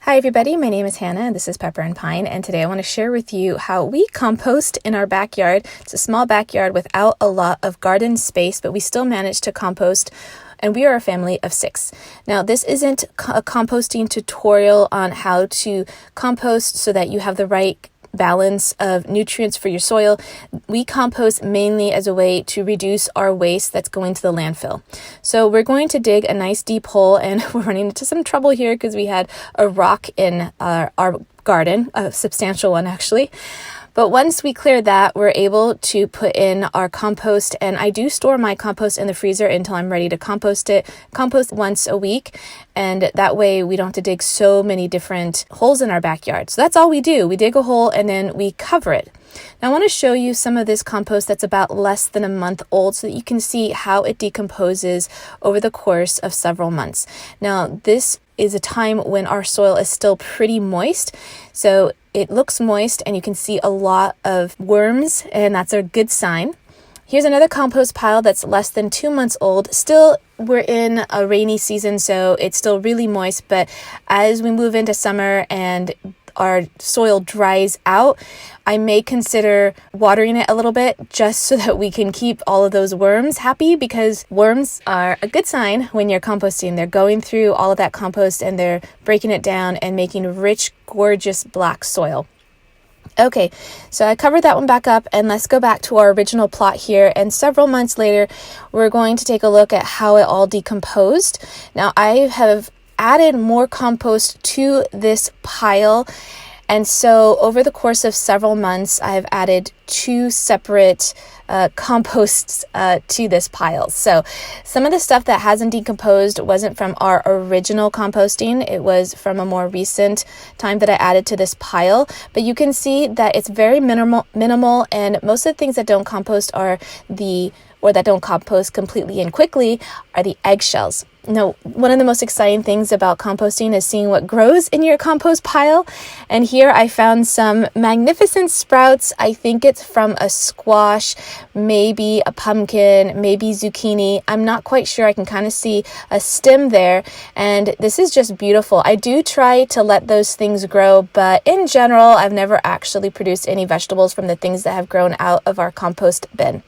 Hi everybody, my name is Hannah and this is Pepper and Pine, and today I want to share with you how we compost in our backyard. It's a small backyard without a lot of garden space, but we still manage to compost, and we are a family of 6. Now, this isn't a composting tutorial on how to compost so that you have the right balance of nutrients for your soil. We compost mainly as a way to reduce our waste that's going to the landfill. So we're going to dig a nice deep hole, and we're running into some trouble here because we had a rock in our garden, a substantial one actually. But once we clear that, we're able to put in our compost, and I do store my compost in the freezer until I'm ready to compost it. Compost once a week, and that way we don't have to dig so many different holes in our backyard. So that's all we do. We dig a hole and then we cover it. Now I want to show you some of this compost that's about less than a month old so that you can see how it decomposes over the course of several months. Now this is a time when our soil is still pretty moist, so it looks moist and you can see a lot of worms, and that's a good sign. Here's another compost pile that's less than 2 months old. Still, we're in a rainy season, so it's still really moist, but as we move into summer and our soil dries out, I may consider watering it a little bit just so that we can keep all of those worms happy, because worms are a good sign when you're composting. They're going through all of that compost and they're breaking it down and making rich, gorgeous black soil. Okay, so I covered that one back up, and let's go back to our original plot here. And several months later, we're going to take a look at how it all decomposed. Now, I have added more compost to this pile, and so over the course of several months I've added 2 separate composts to this pile. So some of the stuff that hasn't decomposed wasn't from our original composting. It was from a more recent time that I added to this pile, but you can see that it's very minimal, and most of the things that don't compost that don't compost completely and quickly are the eggshells. Now, one of the most exciting things about composting is seeing what grows in your compost pile. And here I found some magnificent sprouts. I think it's from a squash, maybe a pumpkin, maybe zucchini. I'm not quite sure. I can kind of see a stem there. And this is just beautiful. I do try to let those things grow, but in general, I've never actually produced any vegetables from the things that have grown out of our compost bin.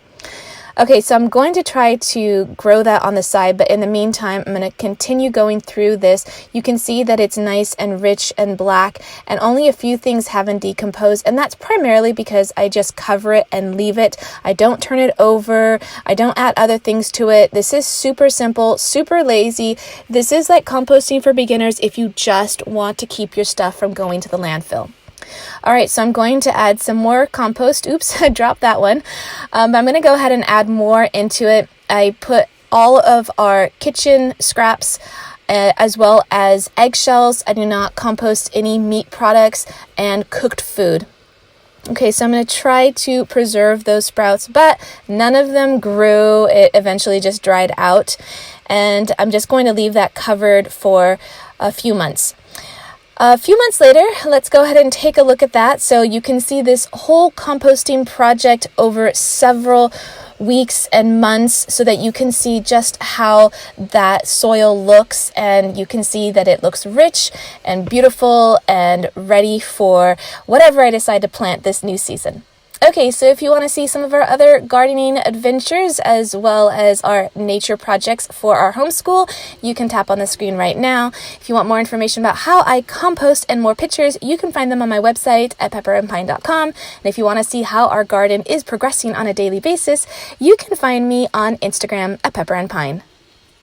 Okay, so I'm going to try to grow that on the side, but in the meantime, I'm going to continue going through this. You can see that it's nice and rich and black, and only a few things haven't decomposed, and that's primarily because I just cover it and leave it. I don't turn it over. I don't add other things to it. This is super simple, super lazy. This is like composting for beginners if you just want to keep your stuff from going to the landfill. All right, so I'm going to add some more compost. Oops, I dropped that one. I'm going to go ahead and add more into it. I put all of our kitchen scraps as well as eggshells. I do not compost any meat products and cooked food. Okay, so I'm going to try to preserve those sprouts, but none of them grew. It eventually just dried out, and I'm just going to leave that covered for a few months. A few months later, let's go ahead and take a look at that. So you can see this whole composting project over several weeks and months so that you can see just how that soil looks, and you can see that it looks rich and beautiful and ready for whatever I decide to plant this new season. Okay, so if you want to see some of our other gardening adventures as well as our nature projects for our homeschool, you can tap on the screen right now. If you want more information about how I compost and more pictures, you can find them on my website at pepperandpine.com. And if you want to see how our garden is progressing on a daily basis, you can find me on Instagram at pepperandpine.